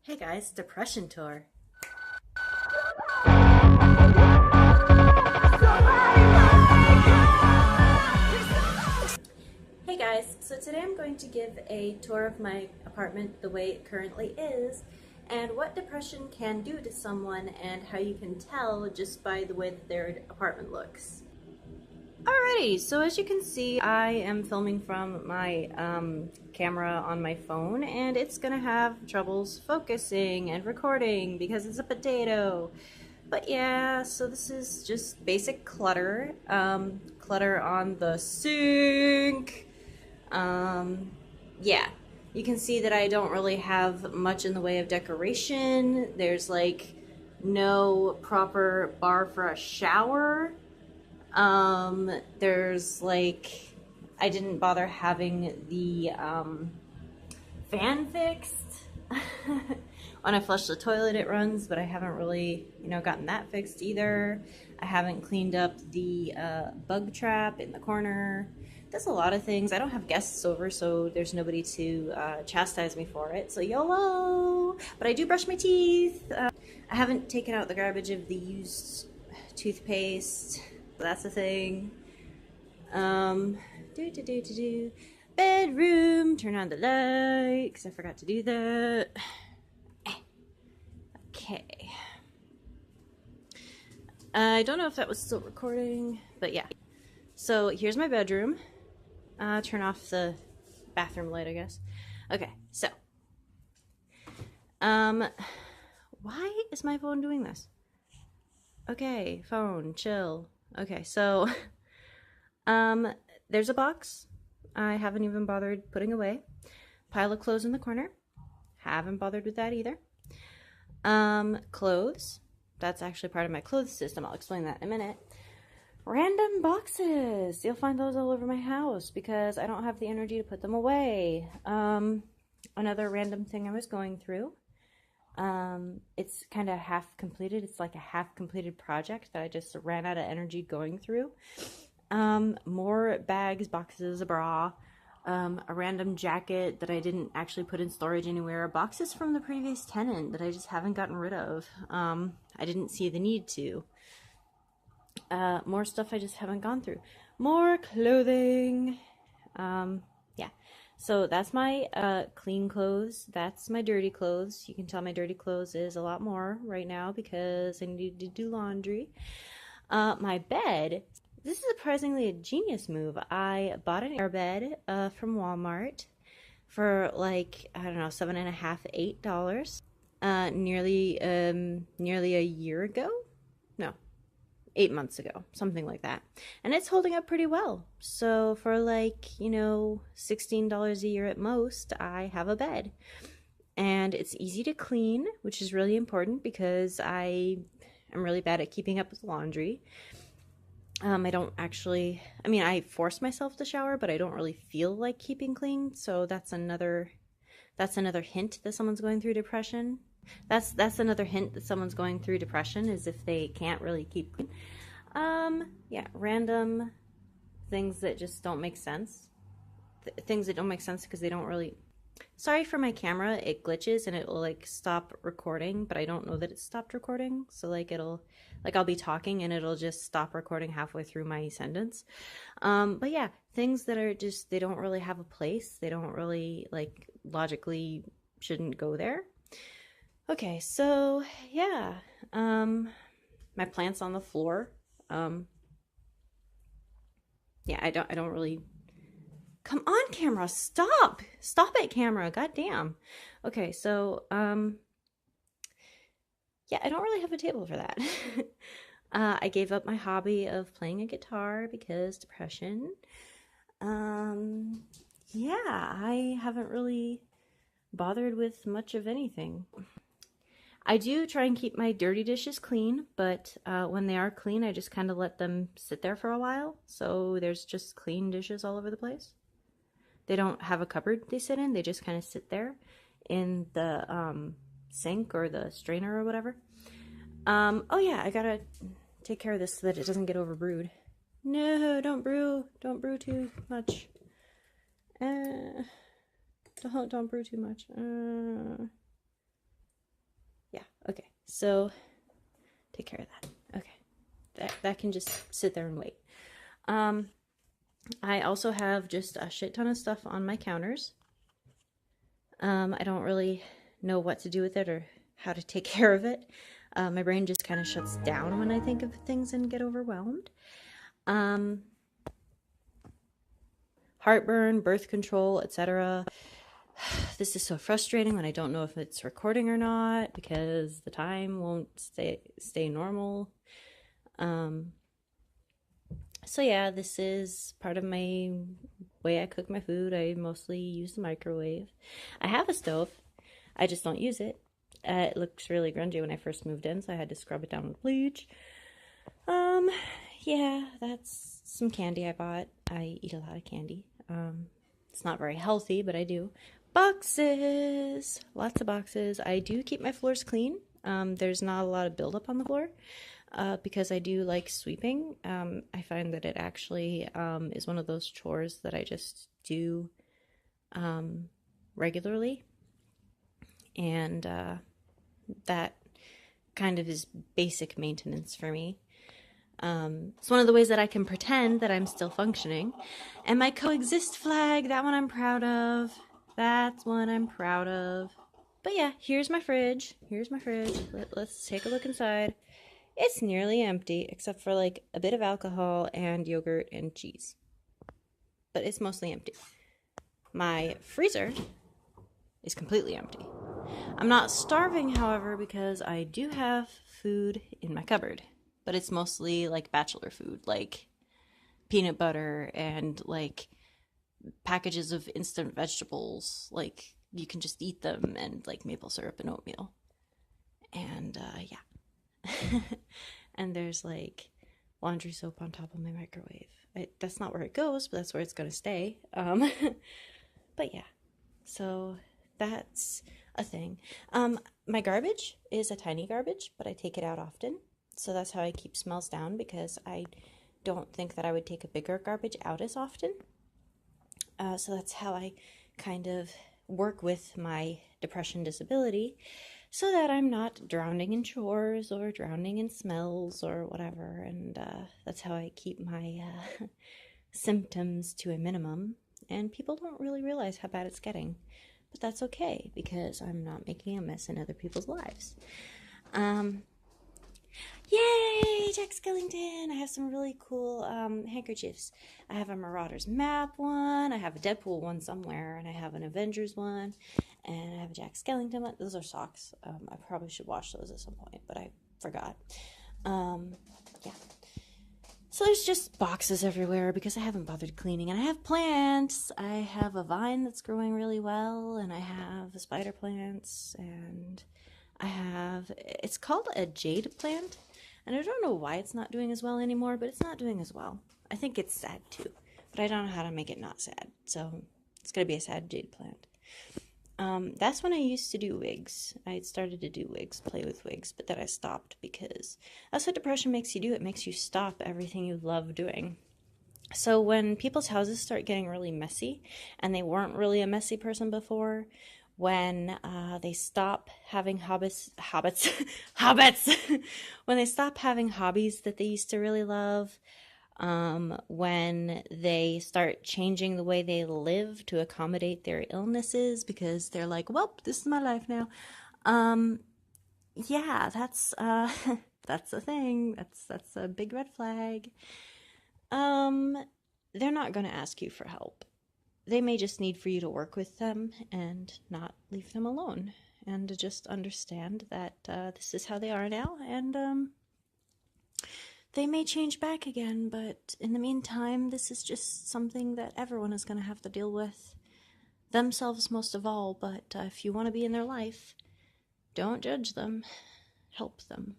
Hey guys, depression tour. Hey guys, so today I'm going to give a tour of my apartment the way it currently is and what depression can do to someone and how you can tell just by the way that their apartment looks. Alrighty, so as you can see, I am filming from my camera on my phone, and it's gonna have troubles focusing and recording because it's a potato. But yeah, so this is just basic clutter. Clutter on the sink. Yeah, you can see that I don't really have much in the way of decoration. There's like no proper bar for a shower. There's like, I didn't bother having the fan fixed. When I flush the toilet, it runs, but I haven't really, gotten that fixed either. I haven't cleaned up the bug trap in the corner. There's a lot of things. I don't have guests over, so there's nobody to chastise me for it. So YOLO! But I do brush my teeth. I haven't taken out the garbage of the used toothpaste. That's a thing. Bedroom. Turn on the light because I forgot to do that. Okay. I don't know if that was still recording, but yeah. So here's my bedroom. Turn off the bathroom light, I guess. Okay, so. Why is my phone doing this? Okay, phone, chill. Okay, so, there's a box I haven't even bothered putting away. Pile of clothes in the corner. Haven't bothered with that either. Clothes. That's actually part of my clothes system. I'll explain that in a minute. Random boxes. You'll find those all over my house because I don't have the energy to put them away. Another random thing I was going through. It's kind of half completed. It's like a half completed project that I just ran out of energy going through. More bags, boxes, a bra, a random jacket that I didn't actually put in storage anywhere, boxes from the previous tenant that I just haven't gotten rid of. I didn't see the need to. More stuff I just haven't gone through. More clothing. Yeah. So that's my clean clothes. That's my dirty clothes. You can tell my dirty clothes is a lot more right now because I need to do laundry. My bed. This is surprisingly a genius move. I bought an airbed from Walmart for like, I don't know, $7.50, $8. Nearly a year ago. No, 8 months ago, something like that. And it's holding up pretty well. So for like, $16 a year at most, I have a bed. And it's easy to clean, which is really important because I am really bad at keeping up with laundry. I don't actually, I force myself to shower, but I don't really feel like keeping clean. So that's another hint that someone's going through depression. That's another hint that someone's going through depression is if they can't really keep clean. Yeah, random things that just don't make sense. Things that don't make sense because they don't really... Sorry for my camera, it glitches and it will like stop recording, but I don't know that it stopped recording. So like I'll be talking and it'll just stop recording halfway through my sentence. But yeah, things that are just, they don't really have a place. They don't really like logically shouldn't go there. Okay, so yeah, my plant's on the floor. Yeah, I don't really... Come on, camera, stop! Stop it, camera, goddamn. Okay, so, yeah, I don't really have a table for that. I gave up my hobby of playing a guitar because depression. Yeah, I haven't really bothered with much of anything. I do try and keep my dirty dishes clean, but when they are clean, I just kind of let them sit there for a while. So there's just clean dishes all over the place. They don't have a cupboard they sit in. They just kind of sit there in the sink or the strainer or whatever. Oh yeah, I gotta take care of this so that it doesn't get overbrewed. No, don't brew too much. Don't brew too much. Okay, so take care of that. Okay, that can just sit there and wait. I also have just a shit ton of stuff on my counters. I don't really know what to do with it or how to take care of it. My brain just kind of shuts down when I think of things and get overwhelmed. Heartburn, birth control, etc. This is so frustrating when I don't know if it's recording or not because the time won't stay normal. So yeah, this is part of my way I cook my food. I mostly use the microwave. I have a stove. I just don't use it. It looks really grungy when I first moved in, so I had to scrub it down with bleach. Yeah, that's some candy I bought. I eat a lot of candy. It's not very healthy, but I do. Boxes! Lots of boxes. I do keep my floors clean. There's not a lot of buildup on the floor. Because I do like sweeping. I find that it actually is one of those chores that I just do regularly. And that kind of is basic maintenance for me. It's one of the ways that I can pretend that I'm still functioning. And my coexist flag, that one I'm proud of. That's one I'm proud of. But yeah, here's my fridge. Let's take a look inside. It's nearly empty, except for like a bit of alcohol and yogurt and cheese. But it's mostly empty. My freezer is completely empty. I'm not starving, however, because I do have food in my cupboard. But it's mostly like bachelor food, like peanut butter and like packages of instant vegetables. Like you can just eat them, and like maple syrup and oatmeal. And yeah. And there's like laundry soap on top of my microwave. That's not where it goes, but that's where it's gonna stay. But yeah, so that's a thing. My garbage is a tiny garbage, but I take it out often. So that's how I keep smells down, because I don't think that I would take a bigger garbage out as often. So that's how I kind of work with my depression disability, so that I'm not drowning in chores or drowning in smells or whatever. And that's how I keep my symptoms to a minimum. And people don't really realize how bad it's getting. But that's okay, because I'm not making a mess in other people's lives. Yay! Jack Skellington! I have some really cool handkerchiefs. I have a Marauders map one, I have a Deadpool one somewhere, and I have an Avengers one, and I have a Jack Skellington one. Those are socks. I probably should wash those at some point, but I forgot. Yeah. So there's just boxes everywhere because I haven't bothered cleaning. And I have plants. I have a vine that's growing really well, and I have spider plants, and I have, it's called a jade plant. And I don't know why it's not doing as well anymore, but it's not doing as well. I think it's sad too, but I don't know how to make it not sad. So it's going to be a sad jade plant. That's when I used to do wigs. I had started to do wigs, play with wigs, but then I stopped because that's what depression makes you do. It makes you stop everything you love doing. So when people's houses start getting really messy, and they weren't really a messy person before, when they stop having hobbits, when they stop having hobbies that they used to really love, when they start changing the way they live to accommodate their illnesses because they're like, well, this is my life now. Yeah, that's that's a thing. That's a big red flag. They're not going to ask you for help. They may just need for you to work with them and not leave them alone, and to just understand that this is how they are now, and they may change back again, but in the meantime, this is just something that everyone is going to have to deal with, themselves most of all. But if you want to be in their life, don't judge them, help them.